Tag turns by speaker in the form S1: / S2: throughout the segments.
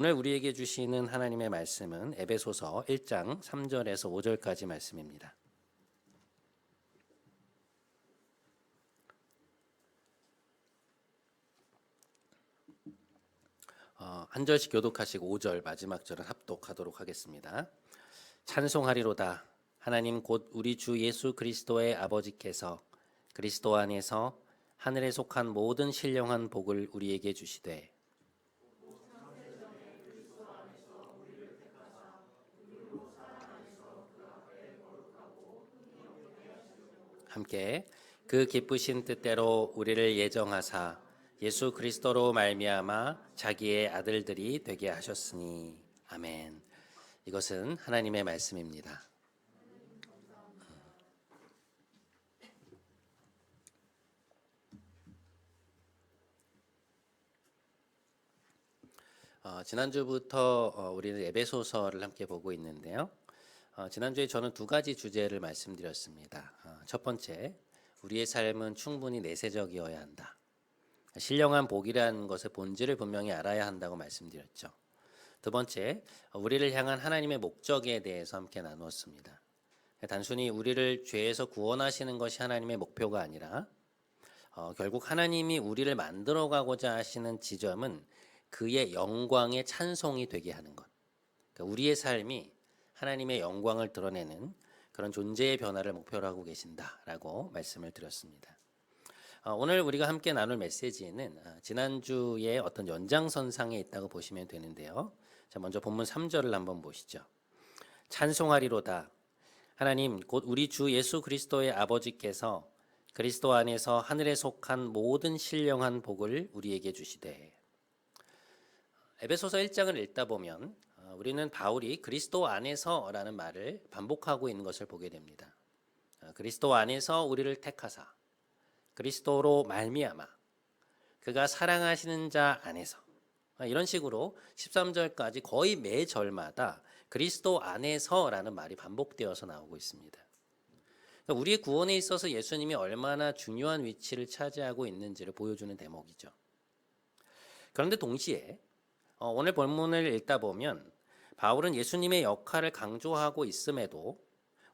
S1: 오늘 우리에게 주시는 하나님의 말씀은 에베소서 1장 3절에서 5절까지 말씀입니다. 한 절씩 교독하시고 5절 마지막 절은 합독하도록 하겠습니다. 찬송하리로다. 하나님 곧 우리 주 예수 그리스도의 아버지께서 그리스도 안에서 하늘에 속한 모든 신령한 복을 우리에게 주시되 함께 그 기쁘신 뜻대로 우리를 예정하사 예수 그리스도로 말미암아 자기의 아들들이 되게 하셨으니 아멘. 이것은 하나님의 말씀입니다. 지난주부터 우리는 에베소서를 함께 보고 있는데요. 지난주에 저는 두 가지 주제를 말씀드렸습니다. 첫 번째, 우리의 삶은 충분히 내세적이어야 한다. 신령한 복이라는 것의 본질을 분명히 알아야 한다고 말씀드렸죠. 두 번째, 우리를 향한 하나님의 목적에 대해서 함께 나누었습니다. 단순히 우리를 죄에서 구원하시는 것이 하나님의 목표가 아니라 결국 하나님이 우리를 만들어가고자 하시는 지점은 그의 영광의 찬송이 되게 하는 것. 그러니까 우리의 삶이 하나님의 영광을 드러내는 그런 존재의 변화를 목표로 하고 계신다라고 말씀을 드렸습니다. 오늘 우리가 함께 나눌 메시지는 지난주에 어떤 연장선상에 있다고 보시면 되는데요. 자, 먼저 본문 3절을 한번 보시죠. 찬송하리로다. 하나님 곧 우리 주 예수 그리스도의 아버지께서 그리스도 안에서 하늘에 속한 모든 신령한 복을 우리에게 주시되. 에베소서 1장을 읽다 보면 우리는 바울이 그리스도 안에서라는 말을 반복하고 있는 것을 보게 됩니다. 그리스도 안에서 우리를 택하사 그리스도로 말미암아 그가 사랑하시는 자 안에서 이런 식으로 13절까지 거의 매 절마다 그리스도 안에서라는 말이 반복되어서 나오고 있습니다. 그러니까 우리의 구원에 있어서 예수님이 얼마나 중요한 위치를 차지하고 있는지를 보여주는 대목이죠. 그런데 동시에 오늘 본문을 읽다 보면 바울은 예수님의 역할을 강조하고 있음에도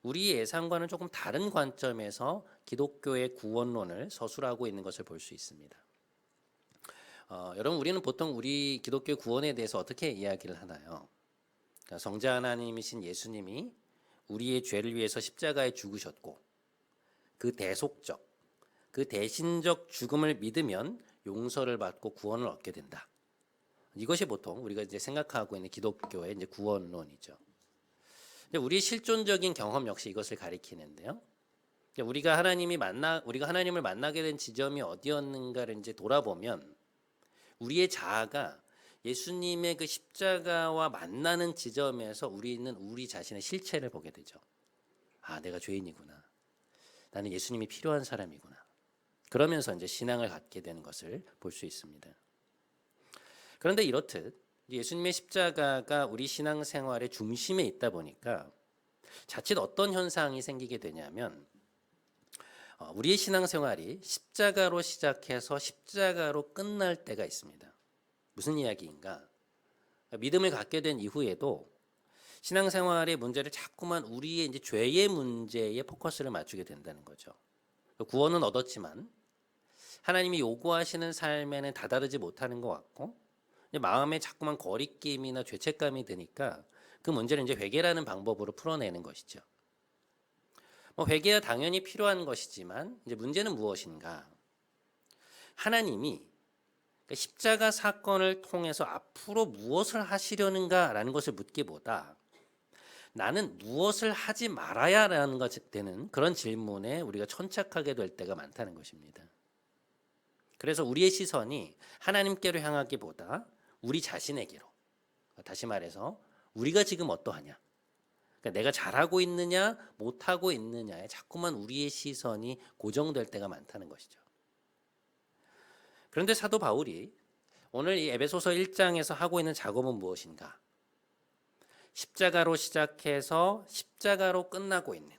S1: 우리의 예상과는 조금 다른 관점에서 기독교의 구원론을 서술하고 있는 것을 볼 수 있습니다. 여러분, 우리는 보통 우리 기독교 구원에 대해서 어떻게 이야기를 하나요? 그러니까 성자 하나님이신 예수님이 우리의 죄를 위해서 십자가에 죽으셨고 그 대속적, 그 대신적 죽음을 믿으면 용서를 받고 구원을 얻게 된다. 이것이 보통 우리가 이제 생각하고 있는 기독교의 이제 구원론이죠. 우리의 실존적인 경험 역시 이것을 가리키는데요. 우리가 하나님을 만나게 된 지점이 어디였는가를 이제 돌아보면 우리의 자아가 예수님의 그 십자가와 만나는 지점에서 우리는 우리 자신의 실체를 보게 되죠. 아, 내가 죄인이구나. 나는 예수님이 필요한 사람이구나. 그러면서 이제 신앙을 갖게 되는 것을 볼 수 있습니다. 그런데 이렇듯 예수님의 십자가가 우리 신앙생활의 중심에 있다 보니까 자칫 어떤 현상이 생기게 되냐면 우리의 신앙생활이 십자가로 시작해서 십자가로 끝날 때가 있습니다. 무슨 이야기인가? 믿음을 갖게 된 이후에도 신앙생활의 문제를 자꾸만 우리의 이제 죄의 문제에 포커스를 맞추게 된다는 거죠. 구원은 얻었지만 하나님이 요구하시는 삶에는 다다르지 못하는 것 같고 마음에 자꾸만 거리낌이나 죄책감이 드니까 그 문제를 이제 회개라는 방법으로 풀어내는 것이죠. 회개가 당연히 필요한 것이지만 이제 문제는 무엇인가? 하나님이 십자가 사건을 통해서 앞으로 무엇을 하시려는가라는 것을 묻기보다 나는 무엇을 하지 말아야 되는 그런 질문에 우리가 천착하게 될 때가 많다는 것입니다. 그래서 우리의 시선이 하나님께로 향하기보다 우리 자신에게로, 다시 말해서 우리가 지금 어떠하냐, 그러니까 내가 잘하고 있느냐 못하고 있느냐에 자꾸만 우리의 시선이 고정될 때가 많다는 것이죠. 그런데 사도 바울이 오늘 이 에베소서 1장에서 하고 있는 작업은 무엇인가? 십자가로 시작해서 십자가로 끝나고 있는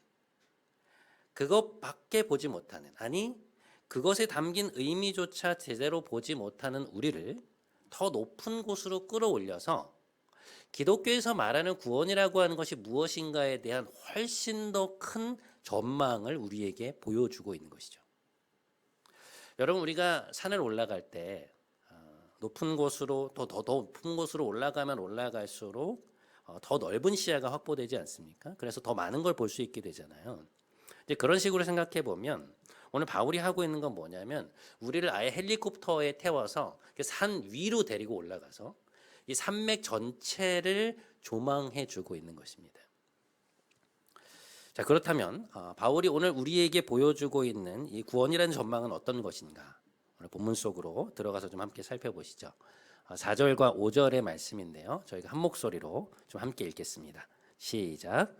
S1: 그것밖에 보지 못하는, 아니 그것에 담긴 의미조차 제대로 보지 못하는 우리를 더 높은 곳으로 끌어올려서 기독교에서 말하는 구원이라고 하는 것이 무엇인가에 대한 훨씬 더 큰 전망을 우리에게 보여주고 있는 것이죠. 여러분, 우리가 산을 올라갈 때 높은 곳으로 더 높은 곳으로 올라가면 올라갈수록 더 넓은 시야가 확보되지 않습니까? 그래서 더 많은 걸 볼 수 있게 되잖아요. 이제 그런 식으로 생각해 보면 오늘 바울이 하고 있는 건 뭐냐면 우리를 아예 헬리콥터에 태워서 산 위로 데리고 올라가서 이 산맥 전체를 조망해 주고 있는 것입니다. 자, 그렇다면 바울이 오늘 우리에게 보여주고 있는 이 구원이라는 전망은 어떤 것인가? 오늘 본문 속으로 들어가서 좀 함께 살펴보시죠. 4절과 5절의 말씀인데요. 저희가 한 목소리로 좀 함께 읽겠습니다. 시작.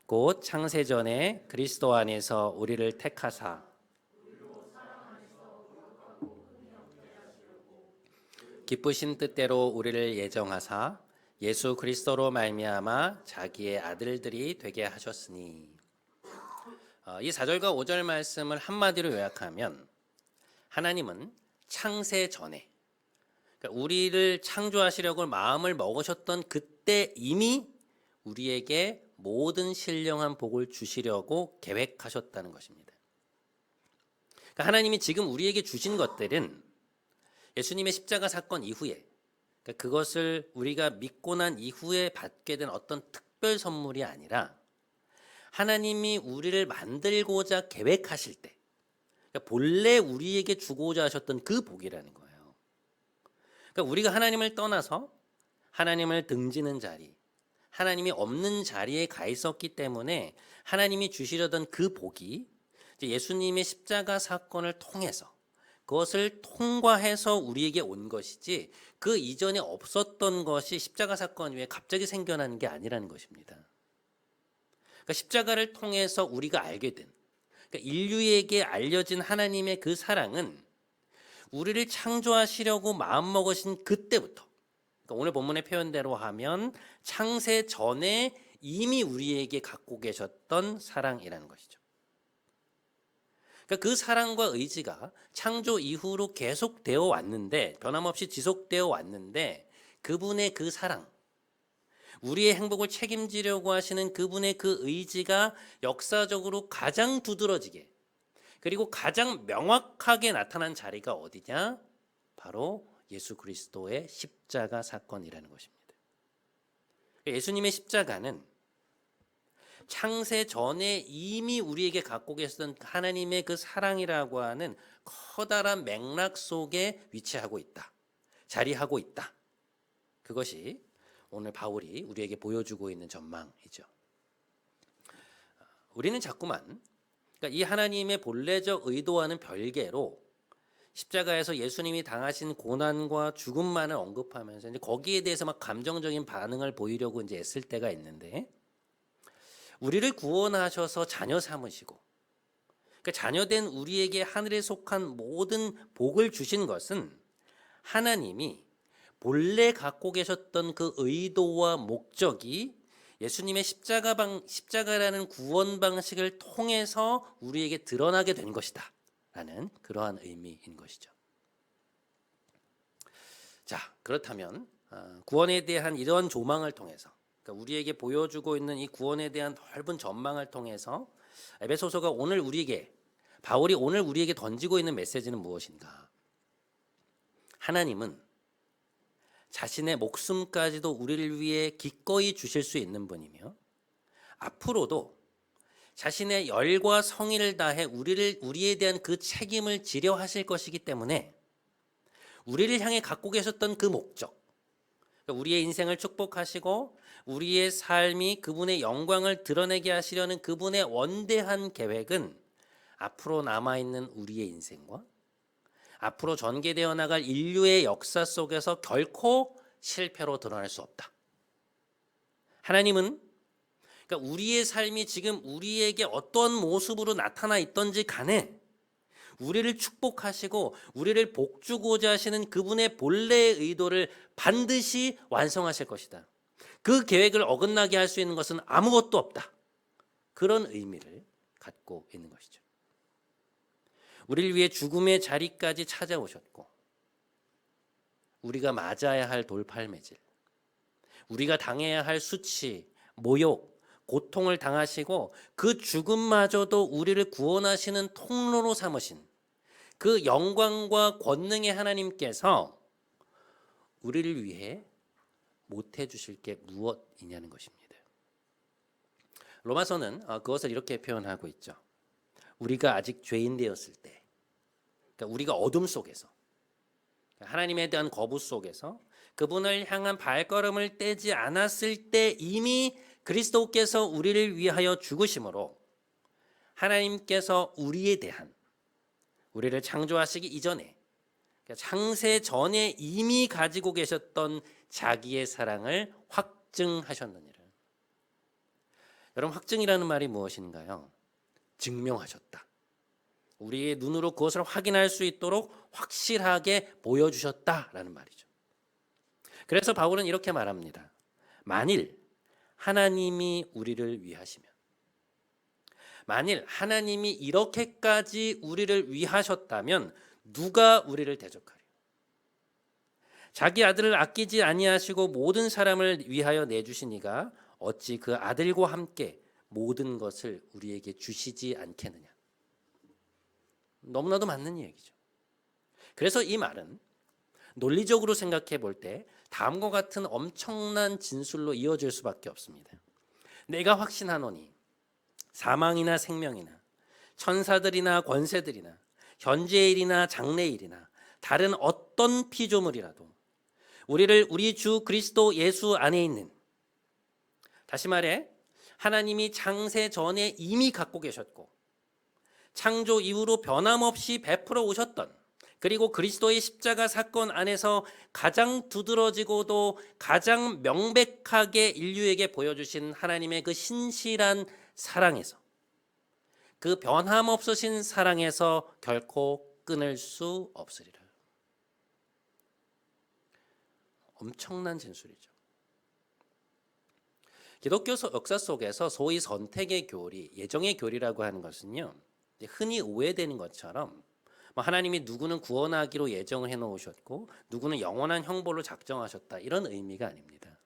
S1: 곧 창세전에 그리스도 안에서 우리를 택하사 기쁘신 뜻대로 우리를 예정하사 예수 그리스도로 말미암아 자기의 아들들이 되게 하셨으니. 이 4절과 5절 말씀을 한마디로 요약하면 하나님은 창세 전에, 그러니까 우리를 창조하시려고 마음을 먹으셨던 그때 이미 우리에게 모든 신령한 복을 주시려고 계획하셨다는 것입니다. 그러니까 하나님이 지금 우리에게 주신 것들은 예수님의 십자가 사건 이후에, 그러니까 그것을 우리가 믿고 난 이후에 받게 된 어떤 특별 선물이 아니라 하나님이 우리를 만들고자 계획하실 때, 그러니까 본래 우리에게 주고자 하셨던 그 복이라는 거예요. 그러니까 우리가 하나님을 떠나서 하나님을 등지는 자리, 하나님이 없는 자리에 가 있었기 때문에 하나님이 주시려던 그 복이 예수님의 십자가 사건을 통해서 그것을 통과해서 우리에게 온 것이지 그 이전에 없었던 것이 십자가 사건 이후에 갑자기 생겨나는 게 아니라는 것입니다. 그러니까 십자가를 통해서 우리가 알게 된, 그러니까 인류에게 알려진 하나님의 그 사랑은 우리를 창조하시려고 마음먹으신 그때부터, 그러니까 오늘 본문의 표현대로 하면 창세 전에 이미 우리에게 갖고 계셨던 사랑이라는 것이죠. 그러니까 그 사랑과 의지가 창조 이후로 계속되어 왔는데, 변함없이 지속되어 왔는데, 그분의 그 사랑, 우리의 행복을 책임지려고 하시는 그분의 그 의지가 역사적으로 가장 두드러지게, 그리고 가장 명확하게 나타난 자리가 어디냐? 바로 예수 그리스도의 십자가 사건이라는 것입니다. 예수님의 십자가는 창세 전에 이미 우리에게 갖고 계셨던 하나님의 그 사랑이라고 하는 커다란 맥락 속에 위치하고 있다. 자리하고 있다. 그것이 오늘 바울이 우리에게 보여주고 있는 전망이죠. 우리는 자꾸만 그러니까 이 하나님의 본래적 의도와는 별개로 십자가에서 예수님이 당하신 고난과 죽음만을 언급하면서 이제 거기에 대해서 막 감정적인 반응을 보이려고 이제 애쓸 때가 있는데, 우리를 구원하셔서 자녀 삼으시고, 그러니까 자녀된 우리에게 하늘에 속한 모든 복을 주신 것은 하나님이 본래 갖고 계셨던 그 의도와 목적이 예수님의 십자가라는 구원 방식을 통해서 우리에게 드러나게 된 것이다 라는 그러한 의미인 것이죠. 자, 그렇다면 구원에 대한 이런 조망을 통해서, 그러니까 우리에게 보여주고 있는 이 구원에 대한 넓은 전망을 통해서 에베소서가 바울이 오늘 우리에게 던지고 있는 메시지는 무엇인가? 하나님은 자신의 목숨까지도 우리를 위해 기꺼이 주실 수 있는 분이며, 앞으로도 자신의 열과 성의를 다해 우리에 대한 그 책임을 지려 하실 것이기 때문에 우리를 향해 갖고 계셨던 그 목적, 우리의 인생을 축복하시고 우리의 삶이 그분의 영광을 드러내게 하시려는 그분의 원대한 계획은 앞으로 남아있는 우리의 인생과 앞으로 전개되어 나갈 인류의 역사 속에서 결코 실패로 드러날 수 없다. 하나님은 그러니까 우리의 삶이 지금 우리에게 어떤 모습으로 나타나 있던지 간에 우리를 축복하시고 우리를 복주고자 하시는 그분의 본래의 의도를 반드시 완성하실 것이다. 그 계획을 어긋나게 할 수 있는 것은 아무것도 없다. 그런 의미를 갖고 있는 것이죠. 우리를 위해 죽음의 자리까지 찾아오셨고, 우리가 맞아야 할 돌팔매질, 우리가 당해야 할 수치, 모욕, 고통을 당하시고 그 죽음마저도 우리를 구원하시는 통로로 삼으신 그 영광과 권능의 하나님께서 우리를 위해 못해 주실 게 무엇이냐는 것입니다. 로마서는 그것을 이렇게 표현하고 있죠. 우리가 아직 죄인 되었을 때, 그러니까 우리가 어둠 속에서, 하나님에 대한 거부 속에서 그분을 향한 발걸음을 떼지 않았을 때 이미 그리스도께서 우리를 위하여 죽으심으로 하나님께서 우리에 대한, 우리를 창조하시기 이전에, 그러니까 창세 전에 이미 가지고 계셨던 자기의 사랑을 확증하셨느니라. 여러분, 확증이라는 말이 무엇인가요? 증명하셨다. 우리의 눈으로 그것을 확인할 수 있도록 확실하게 보여주셨다라는 말이죠. 그래서 바울은 이렇게 말합니다. 만일 하나님이 우리를 위하시면, 만일 하나님이 이렇게까지 우리를 위하셨다면 누가 우리를 대적하리요? 자기 아들을 아끼지 아니하시고 모든 사람을 위하여 내주신 이가 어찌 그 아들과 함께 모든 것을 우리에게 주시지 않겠느냐. 너무나도 맞는 얘기죠. 그래서 이 말은 논리적으로 생각해 볼 때 다음과 같은 엄청난 진술로 이어질 수밖에 없습니다. 내가 확신하노니 사망이나 생명이나 천사들이나 권세들이나 현재의 일이나 장래의 일이나 다른 어떤 피조물이라도 우리를 우리 주 그리스도 예수 안에 있는, 다시 말해 하나님이 창세 전에 이미 갖고 계셨고 창조 이후로 변함없이 베풀어 오셨던, 그리고 그리스도의 십자가 사건 안에서 가장 두드러지고도 가장 명백하게 인류에게 보여주신 하나님의 그 신실한 사랑에서, 그 변함없으신 사랑에서 결코 끊을 수 없으리라. 엄청난 진술이죠. 기독교 역사 속에서 소위 선택의 교리, 예정의 교리라고 하는 것은요, 흔히 오해되는 것처럼 하나님이 누구는 구원하기로 예정을 해놓으셨고 누구는 영원한 형벌로 작정하셨다, 이런 의미가 아닙니다.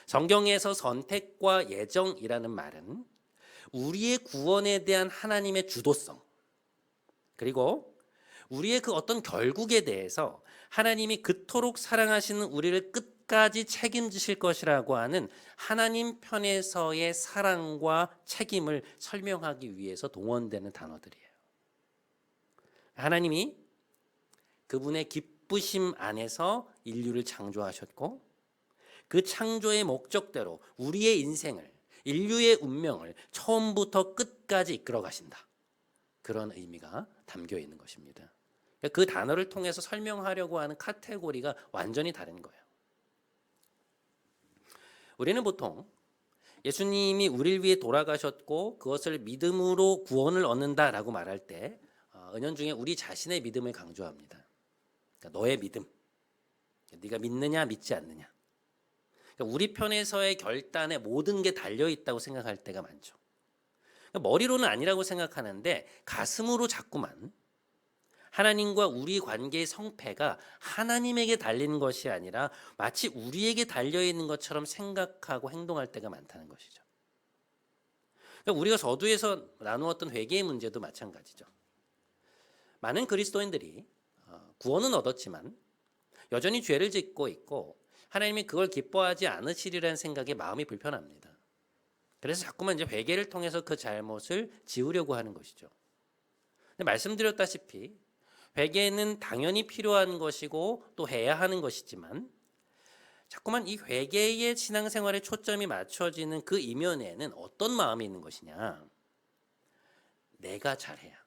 S1: 성경에서 선택과 예정이라는 말은 우리의 구원에 대한 하나님의 주도성, 그리고 우리의 그 어떤 결국에 대해서 하나님이 그토록 사랑하시는 우리를 끝까지 책임지실 것이라고 하는 하나님 편에서의 사랑과 책임을 설명하기 위해서 동원되는 단어들이에요. 하나님이 그분의 기쁘심 안에서 인류를 창조하셨고 그 창조의 목적대로 우리의 인생을, 인류의 운명을 처음부터 끝까지 이끌어 가신다. 그런 의미가 담겨 있는 것입니다. 그 단어를 통해서 설명하려고 하는 카테고리가 완전히 다른 거예요. 우리는 보통 예수님이 우리를 위해 돌아가셨고 그것을 믿음으로 구원을 얻는다라고 말할 때 은연 중에 우리 자신의 믿음을 강조합니다. 그러니까 너의 믿음, 네가 믿느냐 믿지 않느냐. 그러니까 우리 편에서의 결단에 모든 게 달려 있다고 생각할 때가 많죠. 그러니까 머리로는 아니라고 생각하는데 가슴으로 자꾸만 하나님과 우리 관계의 성패가 하나님에게 달리는 것이 아니라 마치 우리에게 달려있는 것처럼 생각하고 행동할 때가 많다는 것이죠. 그러니까 우리가 서두에서 나누었던 회개의 문제도 마찬가지죠. 많은 그리스도인들이 구원은 얻었지만 여전히 죄를 짓고 있고 하나님이 그걸 기뻐하지 않으시리라는 생각에 마음이 불편합니다. 그래서 자꾸만 이제 회개를 통해서 그 잘못을 지우려고 하는 것이죠. 근데 말씀드렸다시피 회개는 당연히 필요한 것이고 또 해야 하는 것이지만 자꾸만 이 회개의 신앙생활에 초점이 맞춰지는 그 이면에는 어떤 마음이 있는 것이냐. 내가 잘해야,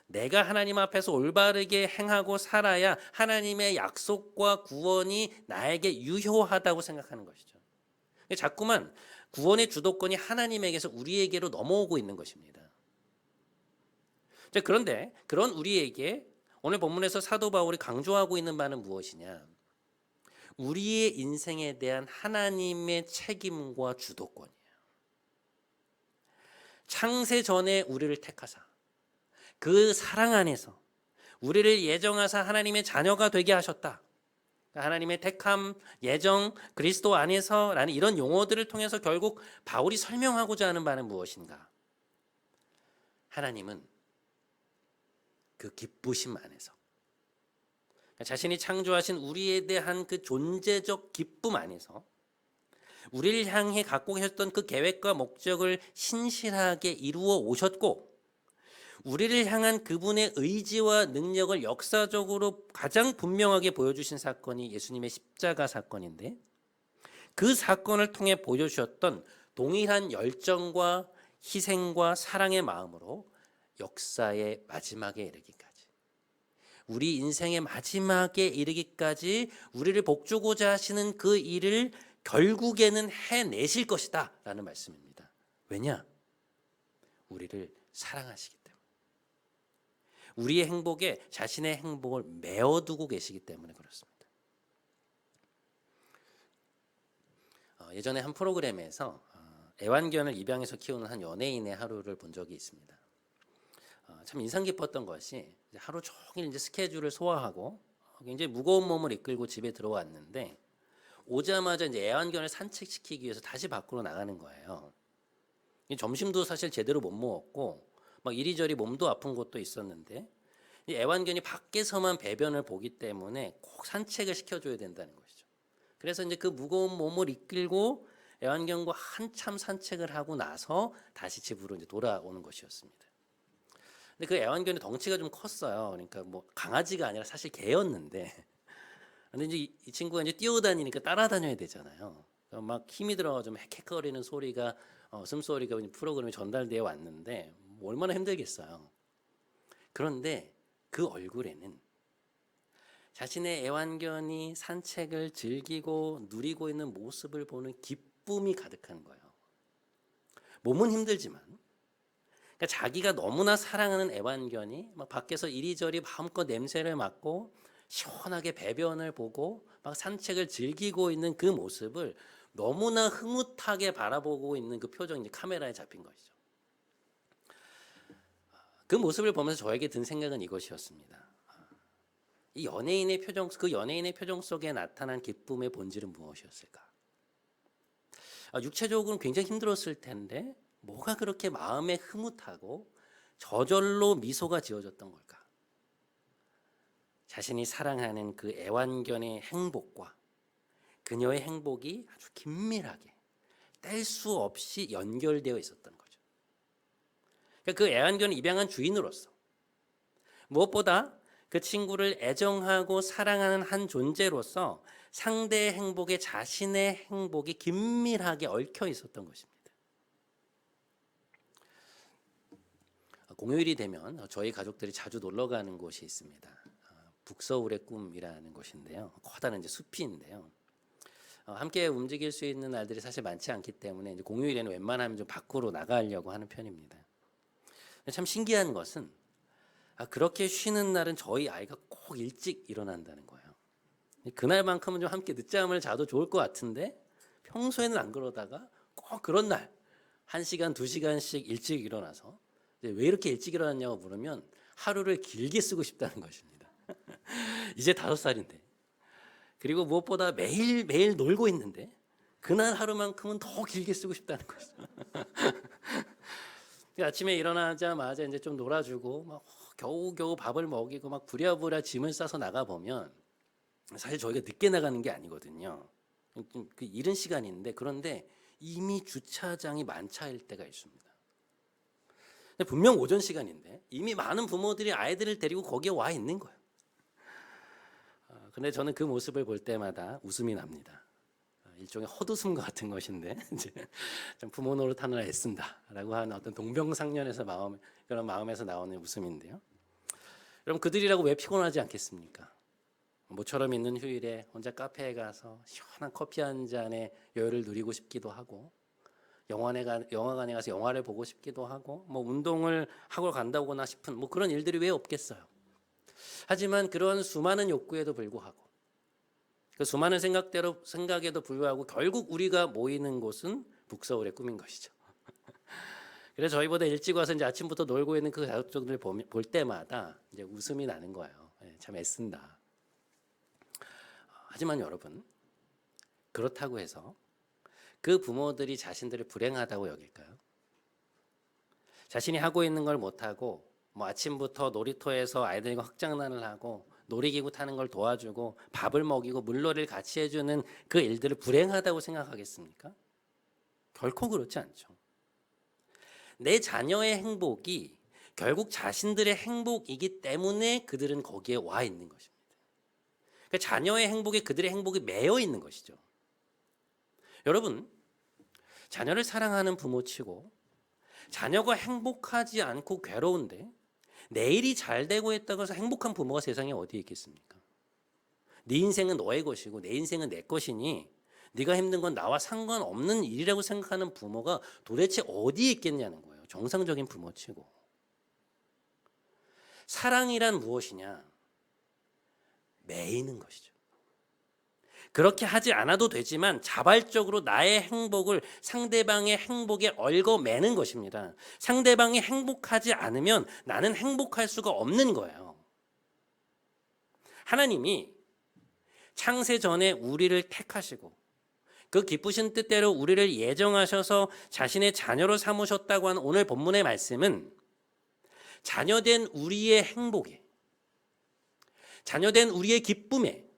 S1: 내가 하나님 앞에서 올바르게 행하고 살아야 하나님의 약속과 구원이 나에게 유효하다고 생각하는 것이죠. 자꾸만 구원의 주도권이 하나님에게서 우리에게로 넘어오고 있는 것입니다. 그런데 그런 우리에게 오늘 본문에서 사도 바울이 강조하고 있는 바는 무엇이냐? 우리의 인생에 대한 하나님의 책임과 주도권이에요. 창세 전에 우리를 택하사 그 사랑 안에서 우리를 예정하사 하나님의 자녀가 되게 하셨다. 하나님의 택함, 예정, 그리스도 안에서라는 이런 용어들을 통해서 결국 바울이 설명하고자 하는 바는 무엇인가? 하나님은 그 기쁘심 안에서 자신이 창조하신 우리에 대한 그 존재적 기쁨 안에서 우리를 향해 갖고 계셨던 그 계획과 목적을 신실하게 이루어 오셨고, 우리를 향한 그분의 의지와 능력을 역사적으로 가장 분명하게 보여주신 사건이 예수님의 십자가 사건인데, 그 사건을 통해 보여주셨던 동일한 열정과 희생과 사랑의 마음으로 역사의 마지막에 이르기까지, 우리 인생의 마지막에 이르기까지 우리를 복주고자 하시는 그 일을 결국에는 해내실 것이다 라는 말씀입니다. 왜냐? 우리를 사랑하시기 때문에, 우리의 행복에 자신의 행복을 메어두고 계시기 때문에 그렇습니다. 예전에 한 프로그램에서 애완견을 입양해서 키우는 한 연예인의 하루를 본 적이 있습니다. 참 인상 깊었던 것이, 하루 종일 이제 스케줄을 소화하고 굉장히 무거운 몸을 이끌고 집에 들어왔는데, 오자마자 이제 애완견을 산책시키기 위해서 다시 밖으로 나가는 거예요. 점심도 사실 제대로 못 먹었고 막 이리저리 몸도 아픈 것도 있었는데, 이 애완견이 밖에서만 배변을 보기 때문에 꼭 산책을 시켜줘야 된다는 것이죠. 그래서 이제 그 무거운 몸을 이끌고 애완견과 한참 산책을 하고 나서 다시 집으로 이제 돌아오는 것이었습니다. 근데 그 애완견의 덩치가 좀 컸어요. 그러니까 뭐 강아지가 아니라 사실 개였는데, 근데 이제 이 친구가 이제 뛰어다니니까 따라다녀야 되잖아요. 막 힘이 들어가 좀 헥헥거리는 소리가, 숨소리가 프로그램에 전달되어 왔는데 얼마나 힘들겠어요. 그런데 그 얼굴에는 자신의 애완견이 산책을 즐기고 누리고 있는 모습을 보는 기쁨이 가득한 거예요. 몸은 힘들지만, 그러니까 자기가 너무나 사랑하는 애완견이 막 밖에서 이리저리 마음껏 냄새를 맡고 시원하게 배변을 보고 막 산책을 즐기고 있는 그 모습을 너무나 흐뭇하게 바라보고 있는 그 표정이 카메라에 잡힌 것이죠. 그 모습을 보면서 저에게 든 생각은 이것이었습니다. 이 연예인의 표정, 그 연예인의 표정 속에 나타난 기쁨의 본질은 무엇이었을까? 육체적으로는 굉장히 힘들었을 텐데 뭐가 그렇게 마음에 흐뭇하고 저절로 미소가 지어졌던 걸까? 자신이 사랑하는 그 애완견의 행복과 그녀의 행복이 아주 긴밀하게 뗄 수 없이 연결되어 있었던 거죠. 그 애완견을 입양한 주인으로서 무엇보다 그 친구를 애정하고 사랑하는 한 존재로서 상대의 행복에 자신의 행복이 긴밀하게 얽혀 있었던 것입니다. 공휴일이 되면 저희 가족들이 자주 놀러 가는 곳이 있습니다. 북서울의 꿈이라는 곳인데요. 커다란 이제 숲인데요. 함께 움직일 수 있는 날들이 사실 많지 않기 때문에 이제 공휴일에는 웬만하면 좀 밖으로 나가려고 하는 편입니다. 참 신기한 것은 그렇게 쉬는 날은 저희 아이가 꼭 일찍 일어난다는 거예요. 그날만큼은 좀 함께 늦잠을 자도 좋을 것 같은데 평소에는 안 그러다가 꼭 그런 날 1시간, 2시간씩 일찍 일어나서 왜 이렇게 일찍 일어났냐고 물으면 하루를 길게 쓰고 싶다는 것입니다. 이제 5살인데. 그리고 무엇보다 매일매일 놀고 있는데 그날 하루만큼은 더 길게 쓰고 싶다는 거죠. 아침에 일어나자마자 이제 좀 놀아주고 막 겨우겨우 밥을 먹이고 막 부랴부랴 짐을 싸서 나가 보면 사실 저희가 늦게 나가는 게 아니거든요. 좀 그 이른 시간인데, 그런데 이미 주차장이 만차일 때가 있습니다. 분명 오전 시간인데 이미 많은 부모들이 아이들을 데리고 거기에 와 있는 거예요. 근데 저는 그 모습을 볼 때마다 웃음이 납니다. 일종의 헛웃음 같은 것인데 이제 좀 부모 노릇하느라 애쓴다라고 하는 어떤 동병상련에서 그런 마음에서 나오는 웃음인데요. 여러분, 그들이라고 왜 피곤하지 않겠습니까? 모처럼 있는 휴일에 혼자 카페에 가서 시원한 커피 한 잔에 여유를 누리고 싶기도 하고, 영화관에 가서 영화를 보고 싶기도 하고, 뭐 운동을 하고 간다거나 싶은 뭐 그런 일들이 왜 없겠어요. 하지만 그런 수많은 욕구에도 불구하고, 그 수많은 생각에도 불구하고 결국 우리가 모이는 곳은 북서울의 꿈인 것이죠. 그래서 저희보다 일찍 와서 이제 아침부터 놀고 있는 그 가족들을 볼 때마다 이제 웃음이 나는 거예요. 참 애쓴다. 하지만 여러분, 그렇다고 해서 그 부모들이 자신들을 불행하다고 여길까요? 자신이 하고 있는 걸 못하고 아침부터 놀이터에서 아이들과 흑장난을 하고 놀이기구 타는 걸 도와주고 밥을 먹이고 물놀이를 같이 해주는 그 일들을 불행하다고 생각하겠습니까? 결코 그렇지 않죠. 내 자녀의 행복이 결국 자신들의 행복이기 때문에 그들은 거기에 와 있는 것입니다. 그러니까 자녀의 행복에 그들의 행복이 매여 있는 것이죠. 여러분, 자녀를 사랑하는 부모치고 자녀가 행복하지 않고 괴로운데 내일이 잘 되고 있다고 해서 행복한 부모가 세상에 어디에 있겠습니까? 네 인생은 너의 것이고 내 인생은 내 것이니 네가 힘든 건 나와 상관없는 일이라고 생각하는 부모가 도대체 어디에 있겠냐는 거예요. 정상적인 부모치고. 사랑이란 무엇이냐? 매이는 것이죠. 그렇게 하지 않아도 되지만 자발적으로 나의 행복을 상대방의 행복에 얽어매는 것입니다. 상대방이 행복하지 않으면 나는 행복할 수가 없는 거예요. 하나님이 창세 전에 우리를 택하시고 그 기쁘신 뜻대로 우리를 예정하셔서 자신의 자녀로 삼으셨다고 하는 오늘 본문의 말씀은 자녀된 우리의 행복에, 자녀된 우리의 기쁨에,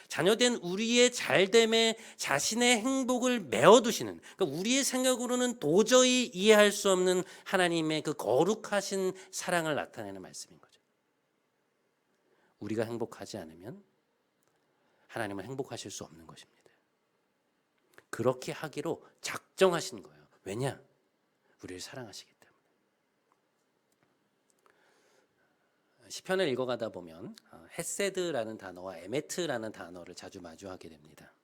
S1: 자녀된 우리의 잘됨에 자신의 행복을 메어두시는, 그러니까 우리의 생각으로는 도저히 이해할 수 없는 하나님의 그 거룩하신 사랑을 나타내는 말씀인 거죠. 우리가 행복하지 않으면 하나님은 행복하실 수 없는 것입니다. 그렇게 하기로 작정하신 거예요. 왜냐? 우리를 사랑하시기 때문에. 시편을 읽어가다 보면 헤세드라는 단어와 에메트라는 단어를 자주 마주하게 됩니다.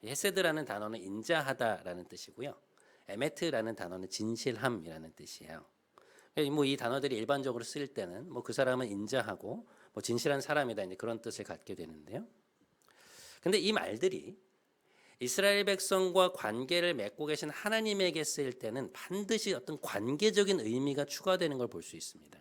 S1: 헤세드라는 단어는 인자하다라는 뜻이고요. 에메트라는 단어는 진실함이라는 뜻이에요. 이 단어들이 일반적으로 쓰일 때는 그 사람은 인자하고 진실한 사람이다, 이제 그런 뜻을 갖게 되는데요. 근데 이 말들이 이스라엘 백성과 관계를 맺고 계신 하나님에게 쓰일 때는 반드시 어떤 관계적인 의미가 추가되는 걸 볼 수 있습니다.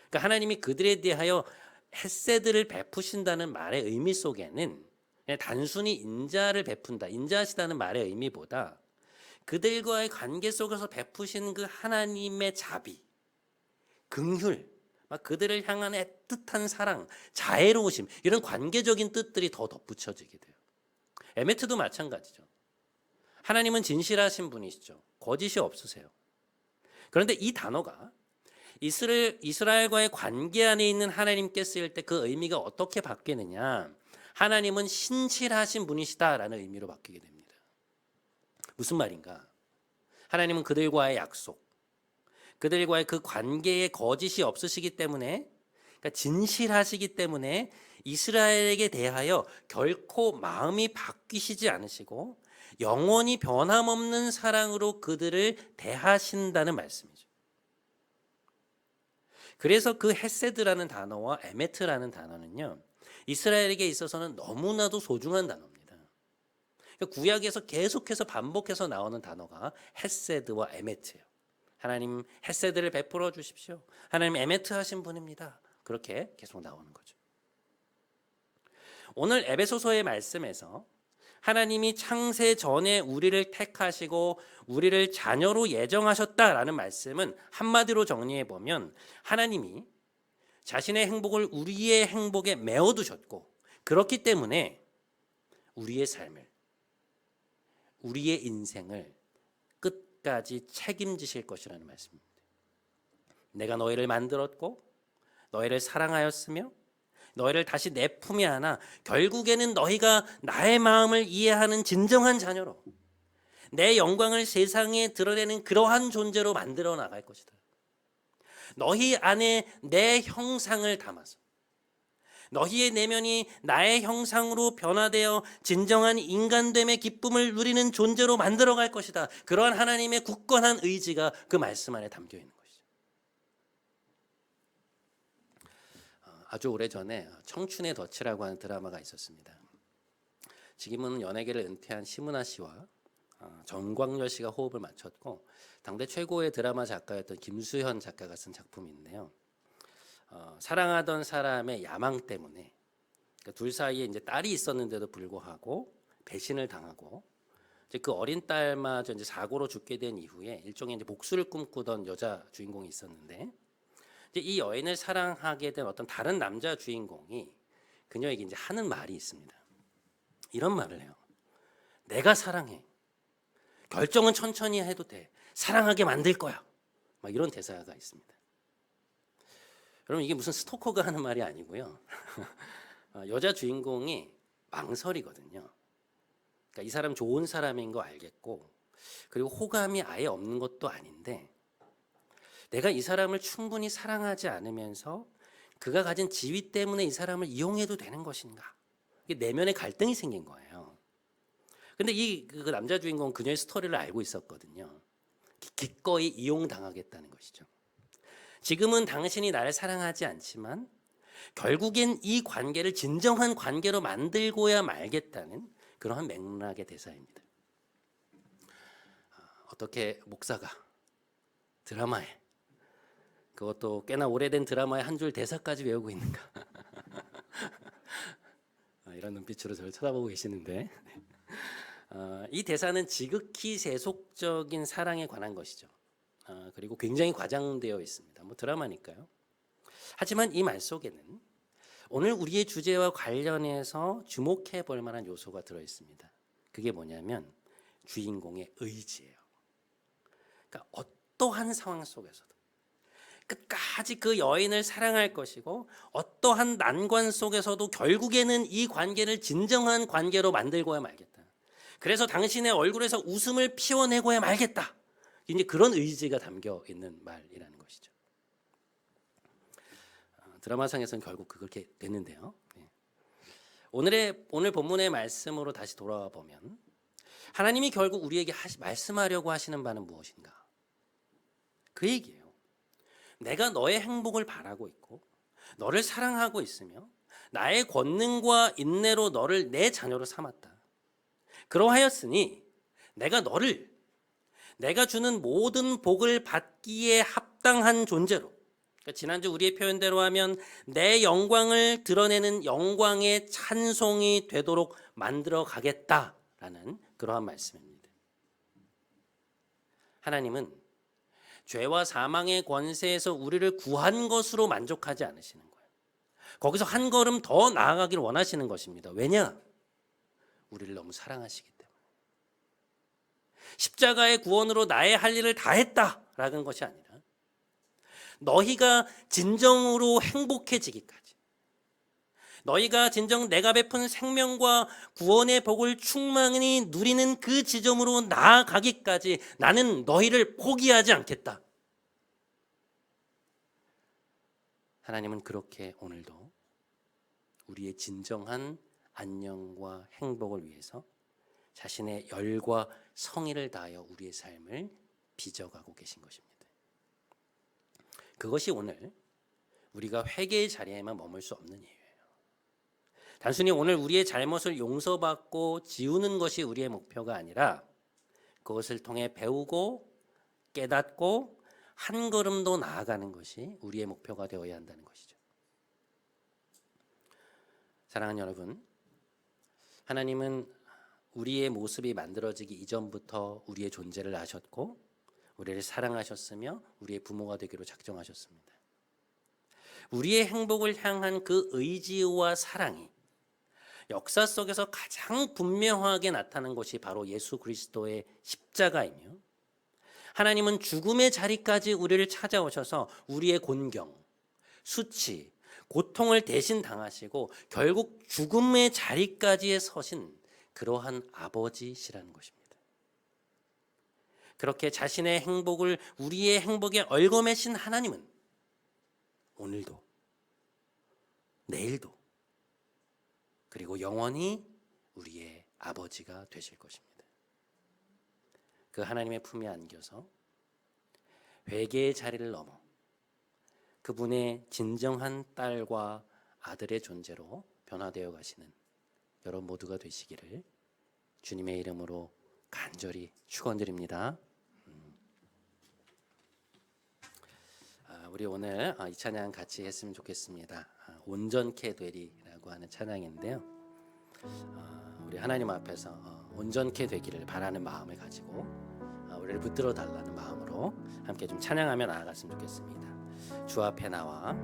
S1: 그러니까 하나님이 그들에 대하여 헤세드를 베푸신다는 말의 의미 속에는 그냥 단순히 인자를 베푼다, 인자하시다는 말의 의미보다 그들과의 관계 속에서 베푸신 그 하나님의 자비, 긍휼, 그들을 향한 애틋한 사랑, 자애로우심, 이런 관계적인 뜻들이 더 덧붙여지게 돼요. 에메트도 마찬가지죠. 하나님은 진실하신 분이시죠. 거짓이 없으세요. 그런데 이 단어가 이스라엘과의 관계 안에 있는 하나님께 쓰일 때 그 의미가 어떻게 바뀌느냐? 하나님은 신실하신 분이시다라는 의미로 바뀌게 됩니다. 무슨 말인가? 하나님은 그들과의 약속, 그들과의 그 관계에 거짓이 없으시기 때문에, 그러니까 진실하시기 때문에 이스라엘에게 대하여 결코 마음이 바뀌시지 않으시고 영원히 변함없는 사랑으로 그들을 대하신다는 말씀이죠. 그래서 그 헤세드라는 단어와 에메트라는 단어는요, 이스라엘에게 있어서는 너무나도 소중한 단어입니다. 구약에서 계속해서 반복해서 나오는 단어가 헤세드와 에메트예요. 하나님 헤세드를 베풀어 주십시오. 하나님 에메트 하신 분입니다. 그렇게 계속 나오는 거죠. 오늘 에베소서의 말씀에서 하나님이 창세 전에 우리를 택하시고 우리를 자녀로 예정하셨다라는 말씀은 한마디로 정리해 보면 하나님이 자신의 행복을 우리의 행복에 메어두셨고 그렇기 때문에 우리의 삶을, 우리의 인생을 끝까지 책임지실 것이라는 말씀입니다. 내가 너희를 만들었고 너희를 사랑하였으며 너희를 다시 내 품에 안아 결국에는 너희가 나의 마음을 이해하는 진정한 자녀로 내 영광을 세상에 드러내는 그러한 존재로 만들어 나갈 것이다. 너희 안에 내 형상을 담아서 너희의 내면이 나의 형상으로 변화되어 진정한 인간됨의 기쁨을 누리는 존재로 만들어 갈 것이다. 그러한 하나님의 굳건한 의지가 그 말씀 안에 담겨 있는 것이죠. 아주 오래전에 청춘의 덫이라고 하는 드라마가 있었습니다. 지금은 연예계를 은퇴한 심은하 씨와 정광열 씨가 호흡을 맞췄고 당대 최고의 드라마 작가였던 김수현 작가가 쓴 작품인데요. 사랑하던 사람의 야망 때문에 그러니까 둘 사이에 이제 딸이 있었는데도 불구하고 배신을 당하고 이제 그 어린 딸마저 이제 사고로 죽게 된 이후에 일종의 이제 복수를 꿈꾸던 여자 주인공이 있었는데 이제 이 여인을 사랑하게 된 어떤 다른 남자 주인공이 그녀에게 이제 하는 말이 있습니다. 이런 말을 해요. 내가 사랑해. 결정은 천천히 해도 돼. 사랑하게 만들 거야. 막 이런 대사가 있습니다. 여러분 이게 무슨 스토커가 하는 말이 아니고요. 여자 주인공이 망설이거든요. 그러니까 이 사람 좋은 사람인 거 알겠고 그리고 호감이 아예 없는 것도 아닌데 내가 이 사람을 충분히 사랑하지 않으면서 그가 가진 지위 때문에 이 사람을 이용해도 되는 것인가? 이게 내면의 갈등이 생긴 거예요. 근데 그 남자 주인공은 그녀의 스토리를 알고 있었거든요. 기꺼이 이용당하겠다는 것이죠. 지금은 당신이 나를 사랑하지 않지만 결국엔 이 관계를 진정한 관계로 만들고야 말겠다는 그러한 맥락의 대사입니다. 어떻게 목사가 드라마에 그것도 꽤나 오래된 드라마의 한 줄 대사까지 외우고 있는가? 이런 눈빛으로 저를 쳐다보고 계시는데 이 대사는 지극히 세속적인 사랑에 관한 것이죠. 그리고 굉장히 과장되어 있습니다. 뭐 드라마니까요. 하지만 이 말 속에는 오늘 우리의 주제와 관련해서 주목해 볼 만한 요소가 들어 있습니다. 그게 뭐냐면 주인공의 의지예요. 그러니까 어떠한 상황 속에서도 끝까지 그 여인을 사랑할 것이고 어떠한 난관 속에서도 결국에는 이 관계를 진정한 관계로 만들고야 말겠다. 그래서 당신의 얼굴에서 웃음을 피워내고야 말겠다. 이제 그런 의지가 담겨 있는 말이라는 것이죠. 드라마상에서는 결국 그렇게 됐는데요. 오늘 본문의 말씀으로 다시 돌아와 보면 하나님이 결국 우리에게 말씀하려고 하시는 바는 무엇인가? 그 얘기예요. 내가 너의 행복을 바라고 있고 너를 사랑하고 있으며 나의 권능과 인내로 너를 내 자녀로 삼았다. 그러하였으니 내가 주는 모든 복을 받기에 합당한 존재로, 그러니까 지난주 우리의 표현대로 하면 내 영광을 드러내는 영광의 찬송이 되도록 만들어 가겠다라는 그러한 말씀입니다. 하나님은 죄와 사망의 권세에서 우리를 구한 것으로 만족하지 않으시는 거예요. 거기서 한 걸음 더 나아가기를 원하시는 것입니다. 왜냐? 우리를 너무 사랑하시기 때문에. 십자가의 구원으로 나의 할 일을 다 했다라는 것이 아니라 너희가 진정으로 행복해지기까지, 너희가 진정 내가 베푼 생명과 구원의 복을 충만히 누리는 그 지점으로 나아가기까지 나는 너희를 포기하지 않겠다. 하나님은 그렇게 오늘도 우리의 진정한 안녕과 행복을 위해서 자신의 열과 성의를 다하여 우리의 삶을 빚어가고 계신 것입니다. 그것이 오늘 우리가 회개의 자리에만 머물 수 없는 이유예요. 단순히 오늘 우리의 잘못을 용서받고 지우는 것이 우리의 목표가 아니라 그것을 통해 배우고 깨닫고 한 걸음 더 나아가는 것이 우리의 목표가 되어야 한다는 것이죠. 사랑하는 여러분, 하나님은 우리의 모습이 만들어지기 이전부터 우리의 존재를 아셨고 우리를 사랑하셨으며 우리의 부모가 되기로 작정하셨습니다. 우리의 행복을 향한 그 의지와 사랑이 역사 속에서 가장 분명하게 나타난 것이 바로 예수 그리스도의 십자가이며 하나님은 죽음의 자리까지 우리를 찾아오셔서 우리의 곤경, 수치, 고통을 대신 당하시고 결국 죽음의 자리까지에 서신 그러한 아버지시라는 것입니다. 그렇게 자신의 행복을 우리의 행복에 얽어매신 하나님은 오늘도, 내일도, 그리고 영원히 우리의 아버지가 되실 것입니다. 그 하나님의 품에 안겨서 회개의 자리를 넘어 그분의 진정한 딸과 아들의 존재로 변화되어 가시는 여러분 모두가 되시기를 주님의 이름으로 간절히 축원드립니다. 우리 오늘 이 찬양 같이 했으면 좋겠습니다. 온전케 되리라고 하는 찬양인데요. 우리 하나님 앞에서 온전케 되기를 바라는 마음을 가지고 우리를 붙들어 달라는 마음으로 함께 좀 찬양하며 나아갔으면 좋겠습니다. 주 앞에 나와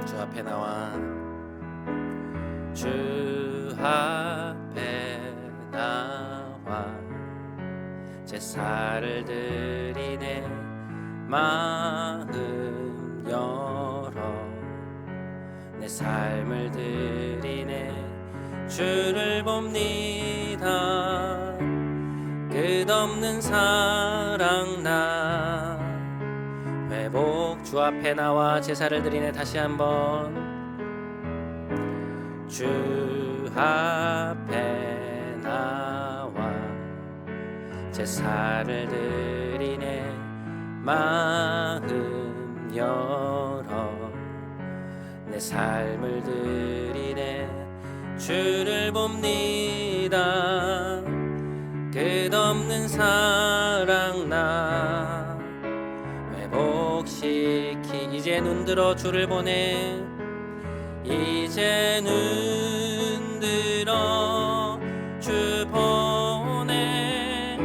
S1: 주 앞에 나와 주 앞에 나와 제사를 드리네 마음 열어 내 삶을 드리네 주를 봅니다 끝없는 사랑 나 회복 주 앞에 나와 제사를 드리네 다시 한번 주 앞에 나와 제사를 드리네 마음 열어 내 삶을 드리네 주를 봅니다 끝없는 사랑 나 회복시키 이제 눈들어 주를 보내 이제 눈들어 주 보내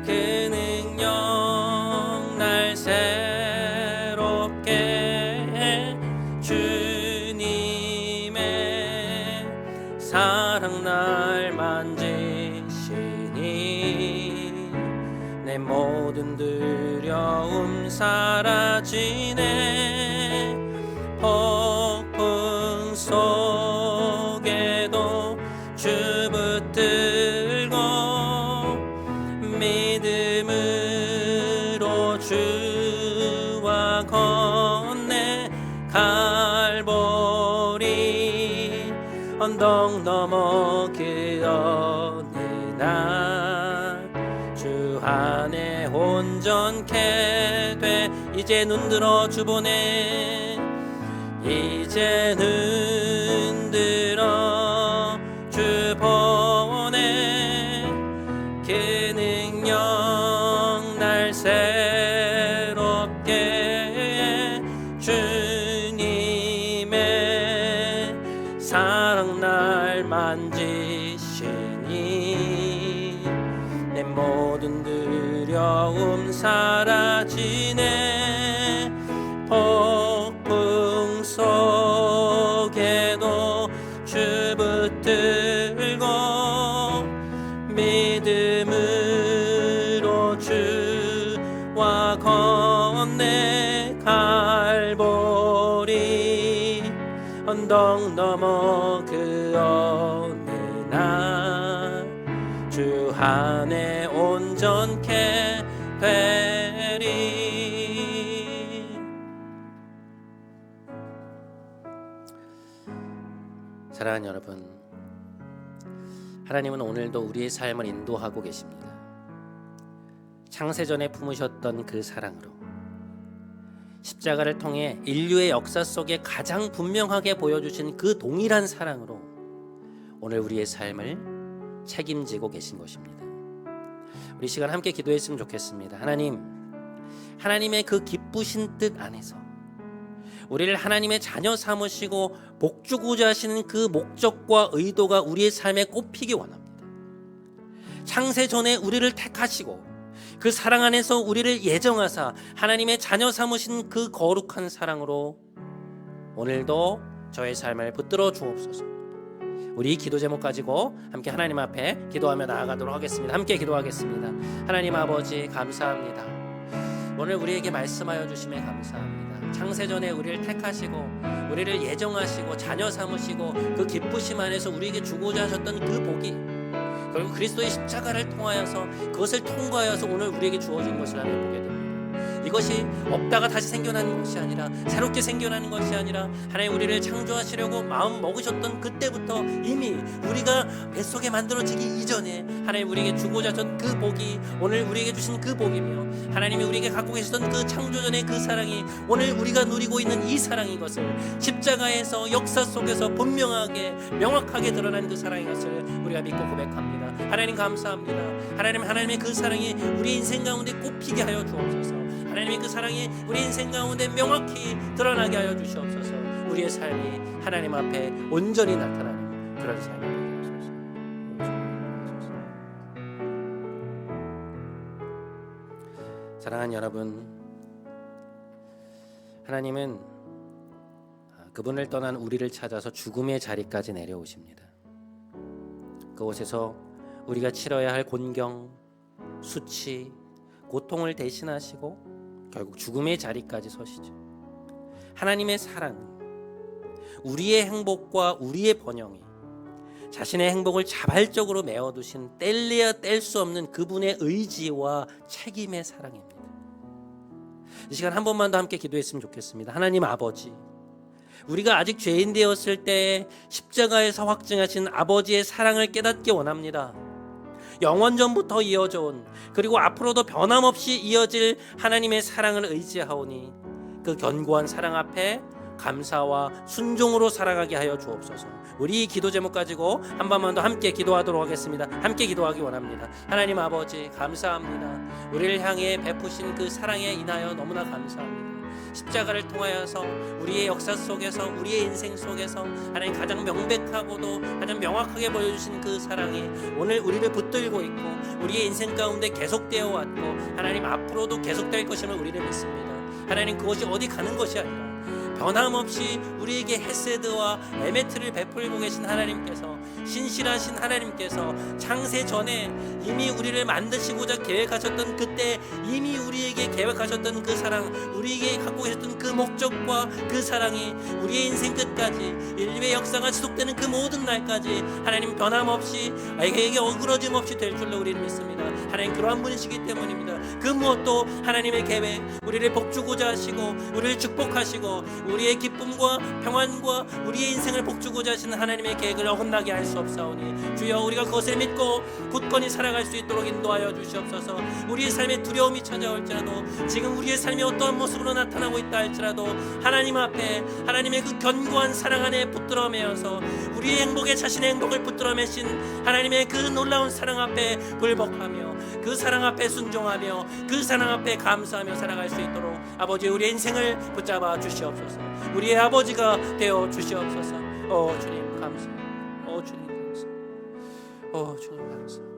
S1: 그 능력 날 새롭게 해 주님의 사랑 날 만지시니 내 모든 두려움 사라지네 폭풍 속에도 주 붙들고 믿음으로 주와 건네 갈보리 언덕 넘어 그 어느 날 주 안에 온전케 돼 이제 눈들어 주 보내 이제 눈들어 주 보내 그 능력 날 새롭게 해 주님의 사랑 날 만지시니 내 모든 두려움 사라지네 폭풍 속에도 주 붙들고 믿음으로 주와 건네 갈보리 언덕 넘어 그 어느 날 주 안에 온전케 되리 사랑하는 여러분 하나님은 오늘도 우리의 삶을 인도하고 계십니다. 창세전에 품으셨던 그 사랑으로 십자가를 통해 인류의 역사 속에 가장 분명하게 보여주신 그 동일한 사랑으로 오늘 우리의 삶을 책임지고 계신 것입니다. 우리 시간 함께 기도했으면 좋겠습니다. 하나님의 그 기쁘신 뜻 안에서 우리를 하나님의 자녀 삼으시고 복주고자 하시는 그 목적과 의도가 우리의 삶에 꼽히기 원합니다. 창세 전에 우리를 택하시고 그 사랑 안에서 우리를 예정하사 하나님의 자녀 삼으신 그 거룩한 사랑으로 오늘도 저의 삶을 붙들어 주옵소서. 우리 기도 제목 가지고 함께 하나님 앞에 기도하며 나아가도록 하겠습니다. 함께 기도하겠습니다. 하나님 아버지 감사합니다. 오늘 우리에게 말씀하여 주심에 감사합니다. 창세전에 우리를 택하시고 우리를 예정하시고 자녀 삼으시고 그 기쁘심 안에서 우리에게 주고자 하셨던 그 복이 결국 그리스도의 십자가를 통하여서 그것을 통과하여서 오늘 우리에게 주어진 것을 하며 보게 됩니다. 이것이 없다가 다시 생겨나는 것이 아니라, 새롭게 생겨나는 것이 아니라, 하나님 우리를 창조하시려고 마음 먹으셨던 그때부터 이미 우리가 뱃속에 만들어지기 이전에 하나님 우리에게 주고자 하셨던 그 복이 오늘 우리에게 주신 그 복이며, 하나님이 우리에게 갖고 계셨던 그 창조전의 그 사랑이 오늘 우리가 누리고 있는 이 사랑인 것을, 십자가에서 역사 속에서 분명하게 명확하게 드러난 그 사랑인 것을 우리가 믿고 고백합니다. 하나님 감사합니다. 하나님의 그 사랑이 우리 인생 가운데 꽃피게 하여 주옵소서. 하나님의 그 사랑이 우리 인생 가운데 명확히 드러나게 하여 주시옵소서. 우리의 삶이 하나님 앞에 온전히 나타나는 그런 삶이 되게 하소서. 사랑하는 여러분, 하나님은 그분을 떠난 우리를 찾아서 죽음의 자리까지 내려오십니다. 그곳에서 우리가 치러야 할 곤경, 수치, 고통을 대신하시고 결국 죽음의 자리까지 서시죠. 하나님의 사랑, 우리의 행복과 우리의 번영이 자신의 행복을 자발적으로 메어두신 뗄래야 뗄 수 없는 그분의 의지와 책임의 사랑입니다. 이 시간 한 번만 더 함께 기도했으면 좋겠습니다. 하나님 아버지, 우리가 아직 죄인 되었을 때 십자가에서 확증하신 아버지의 사랑을 깨닫기 원합니다. 영원전부터 이어져 온, 그리고 앞으로도 변함없이 이어질 하나님의 사랑을 의지하오니 그 견고한 사랑 앞에 감사와 순종으로 살아가게 하여 주옵소서. 우리 기도 제목 가지고 한 번만 더 함께 기도하도록 하겠습니다. 함께 기도하기 원합니다. 하나님 아버지 감사합니다. 우리를 향해 베푸신 그 사랑에 인하여 너무나 감사합니다. 십자가를 통하여서 우리의 역사 속에서, 우리의 인생 속에서 하나님 가장 명백하고도 가장 명확하게 보여주신 그 사랑이 오늘 우리를 붙들고 있고 우리의 인생 가운데 계속되어 왔고 하나님 앞으로도 계속될 것임을 우리를 믿습니다. 하나님 그것이 어디 가는 것이 아니라 변함없이 우리에게 헤세드와 에메트를 베풀고 계신 하나님께서, 신실하신 하나님께서 창세 전에 이미 우리를 만드시고자 계획하셨던 그때 이미 우리에게 계획하셨던 그 사랑, 우리에게 갖고 계셨던 그 목적과 그 사랑이 우리의 인생 끝까지, 인류의 역사가 지속되는 그 모든 날까지 하나님 변함없이 에게 어그러짐 없이 될 줄로 우리는 믿습니다. 하나님 그러한 분이시기 때문입니다. 그 무엇도 하나님의 계획, 우리를 복주고자 하시고 우리를 축복하시고 우리의 기쁨과 평안과 우리의 인생을 복주고자 하시는 하나님의 계획을 어긋나게 할 수 없사오니 주여 우리가 그것을 믿고 굳건히 살아갈 수 있도록 인도하여 주시옵소서. 우리의 삶에 두려움이 찾아올지라도, 지금 우리의 삶이 어떠한 모습으로 나타나고 있다 할지라도 하나님 앞에 하나님의 그 견고한 사랑 안에 붙들어 매어서 우리의 행복에 자신의 행복을 붙들어 매신 하나님의 그 놀라운 사랑 앞에 굴복하며 그 사랑 앞에 순종하며 그 사랑 앞에 감사하며 살아갈 수 있도록 아버지 우리의 인생을 붙잡아 주시옵소서. 우리의 아버지가 되어 주시옵소서. 주님 감사. 주님 감사. 주님 감사. 주님 우리와 함께 주옵소서.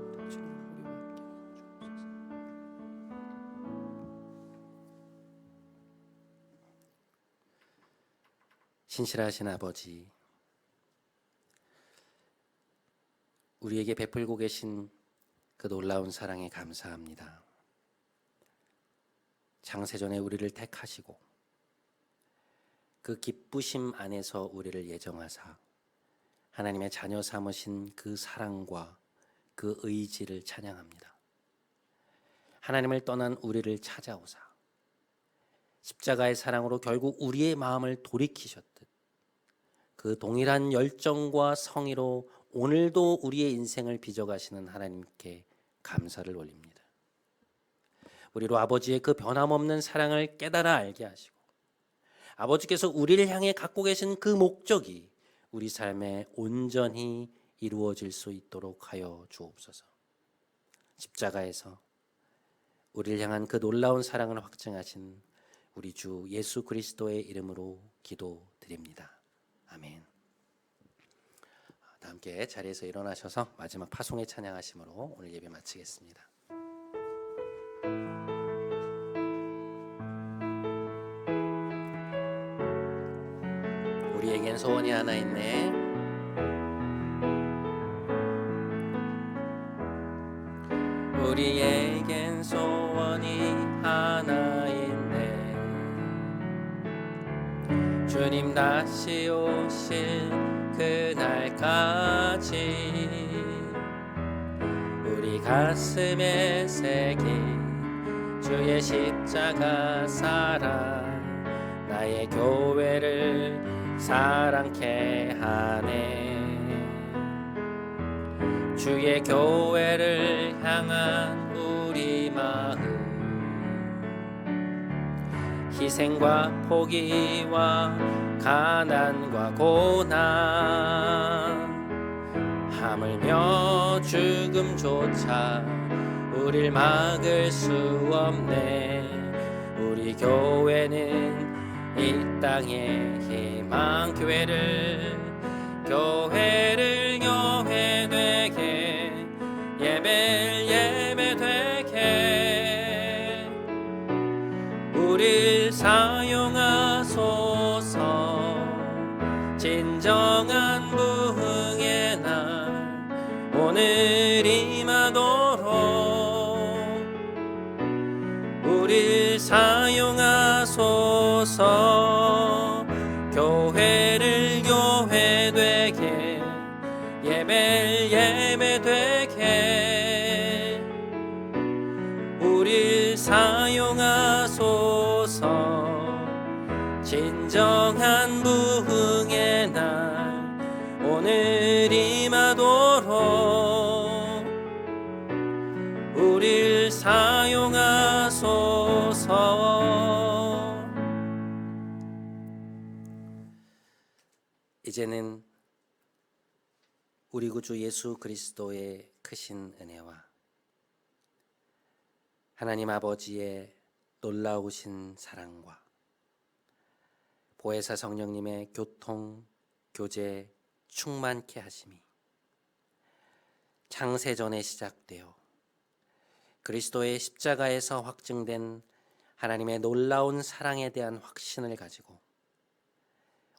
S1: 신실하신 아버지, 우리에게 베풀고 계신 그 놀라운 사랑에 감사합니다. 창세전에 우리를 택하시고 그 기쁘심 안에서 우리를 예정하사 하나님의 자녀 삼으신 그 사랑과 그 의지를 찬양합니다. 하나님을 떠난 우리를 찾아오사 십자가의 사랑으로 결국 우리의 마음을 돌이키셨듯 그 동일한 열정과 성의로 오늘도 우리의 인생을 빚어가시는 하나님께 감사를 올립니다. 우리로 아버지의 그 변함없는 사랑을 깨달아 알게 하시고 아버지께서 우리를 향해 갖고 계신 그 목적이 우리 삶에 온전히 이루어질 수 있도록 하여 주옵소서. 십자가에서 우리를 향한 그 놀라운 사랑을 확증하신 우리 주 예수 그리스도의 이름으로 기도드립니다. 아멘. 다 함께 자리에서 일어나셔서 마지막 파송의 찬양하심으로 오늘 예배 마치겠습니다. 우리에겐 소원이 하나 있네. 우리에겐 소원이 하나 있네. 주님 다시 오실 그날까지 우리 가슴에 새긴 주의 십자가 사랑 나의 교회를 사랑케 하네. 주의 교회를 향한 우리 마음 희생과 포기와 가난과 고난 하물며 죽음조차 우릴 막을 수 없네. 우리 교회는 이 땅의 희망. 교회를 교회되게 예배되게 우릴 사용하소서. 진정한 부흥의 날 오늘 임하도록 우릴 사용하소서. 교회를 교회되게 예배되게 우릴 사용하소서. 진정한 부흥의 날 오늘 임하도록 우릴 사용하소서. 이제는 우리 구주 예수 그리스도의 크신 은혜와 하나님 아버지의 놀라우신 사랑과 보혜사 성령님의 교통, 교제, 충만케 하심이 창세전에 시작되어 그리스도의 십자가에서 확증된 하나님의 놀라운 사랑에 대한 확신을 가지고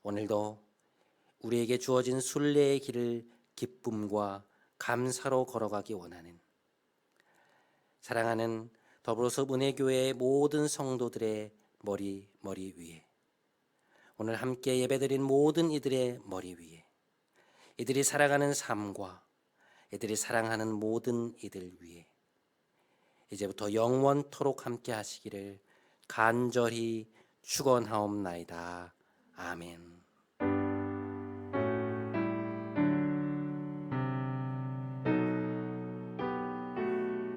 S1: 오늘도 우리에게 주어진 순례의 길을 기쁨과 감사로 걸어가기 원하는 사랑하는 더불어서 은혜교회의 모든 성도들의 머리 위에 오늘 함께 예배드린 모든 이들의 머리 위에 이들이 살아가는 삶과 이들이 사랑하는 모든 이들 위에 이제부터 영원토록 함께 하시기를 간절히 축원하옵나이다. 아멘.